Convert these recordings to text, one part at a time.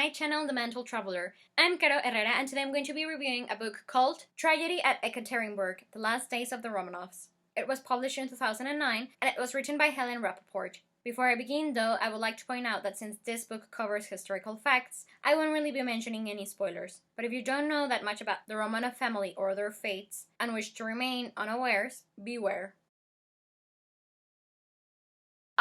my channel, The Mental Traveler. I'm Caro Herrera, and today I'm going to be reviewing a book called Tragedy at Ekaterinburg, The Last Days of the Romanovs. It was published in 2009, and it was written by Helen Rappaport. Before I begin, though, I would like to point out that since this book covers historical facts, I won't really be mentioning any spoilers. But if you don't know that much about the Romanov family or their fates, and wish to remain unawares, beware.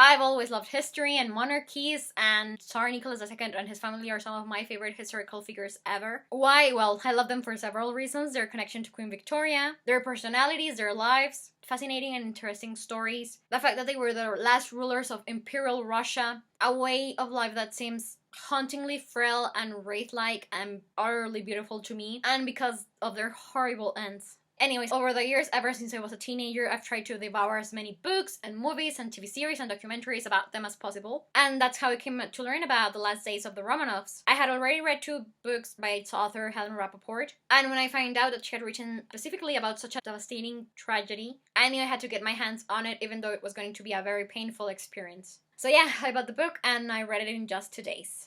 I've always loved history and monarchies, and Tsar Nicholas II and his family are some of my favorite historical figures ever. Why? Well, I love them for several reasons. Their connection to Queen Victoria, their personalities, their lives, fascinating and interesting stories, the fact that they were the last rulers of Imperial Russia, a way of life that seems hauntingly frail and wraith-like and utterly beautiful to me, and because of their horrible ends. Anyways, over the years, ever since I was a teenager, I've tried to devour as many books and movies and TV series and documentaries about them as possible. And that's how I came to learn about the last days of the Romanovs. I had already read 2 books by its author, Helen Rappaport. And when I found out that she had written specifically about such a devastating tragedy, I knew I had to get my hands on it, even though it was going to be a very painful experience. So yeah, I bought the book and I read it in just 2 days.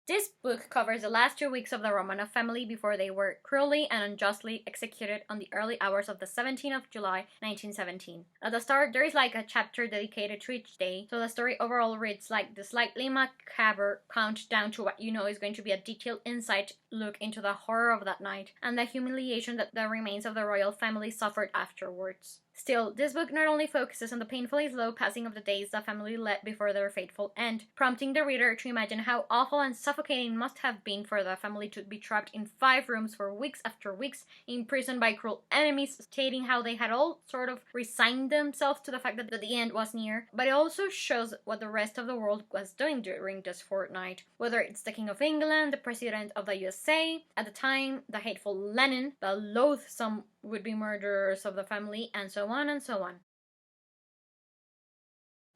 This book covers the last 2 weeks of the Romanov family before they were cruelly and unjustly executed on the early hours of the 17th of July, 1917. At the start, there is like a chapter dedicated to each day, so the story overall reads like the slightly macabre countdown to what you know is going to be a detailed insight look into the horror of that night, and the humiliation that the remains of the royal family suffered afterwards. Still, this book not only focuses on the painfully slow passing of the days the family led before their fateful end, prompting the reader to imagine how awful and suffocating it must have been for the family to be trapped in 5 rooms for weeks after weeks, imprisoned by cruel enemies, stating how they had all sort of resigned themselves to the fact that the end was near. But it also shows what the rest of the world was doing during this fortnight, whether it's the King of England, the President of the USA, at the time, the hateful Lenin, the loathsome would-be murderers of the family, and so on and so on.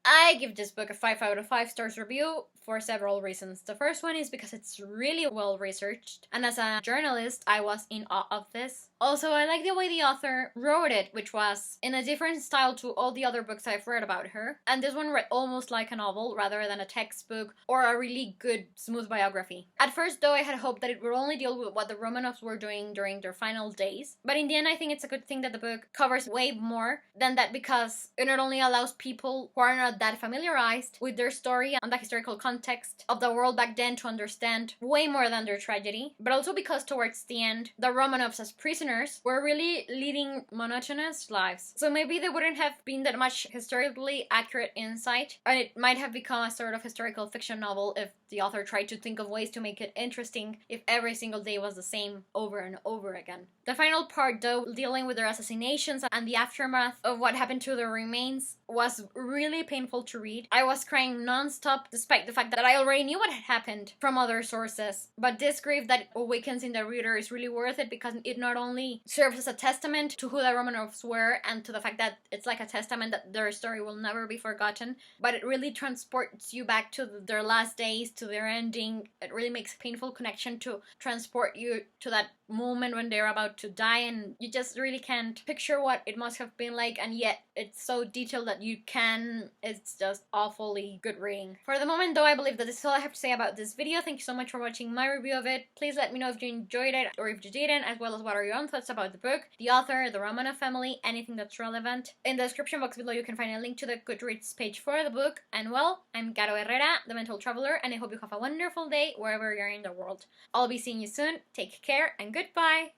I give this book a 5 out of 5 stars review for several reasons. The first one is because it's really well researched, and as a journalist, I was in awe of this. Also, I like the way the author wrote it, which was in a different style to all the other books I've read about her, and this one read almost like a novel rather than a textbook or a really good, smooth biography. At first, though, I had hoped that it would only deal with what the Romanovs were doing during their final days, but in the end, I think it's a good thing that the book covers way more than that, because it not only allows people who are not that familiarized with their story and the historical context of the world back then to understand way more than their tragedy, but also because towards the end, the Romanovs as prisoners were really leading monotonous lives. So maybe there wouldn't have been that much historically accurate insight, and it might have become a sort of historical fiction novel if the author tried to think of ways to make it interesting if every single day was the same over and over again. The final part, though, dealing with their assassinations and the aftermath of what happened to their remains, was really painful to read. I was crying non-stop despite the fact that I already knew what had happened from other sources. But this grief that awakens in the reader is really worth it, because it not only serves as a testament to who the Romanovs were and to the fact that it's like a testament that their story will never be forgotten, but it really transports you back to their last days, to their ending. It really makes a painful connection to transport you to that moment when they're about to die, and you just really can't picture what it must have been like, and yet it's so detailed that you can. It's just awfully good reading. For the moment, though, I believe that this is all I have to say about this video. Thank you so much for watching my review of it. Please let me know if you enjoyed it or if you didn't, as well as what are your own thoughts about the book, the author, the Romanov family, anything that's relevant. In the description box below you can find a link to the Goodreads page for the book. And well, I'm Caro Herrera, the Mental Traveler, and I hope you have a wonderful day wherever you're in the world. I'll be seeing you soon. Take care and goodbye!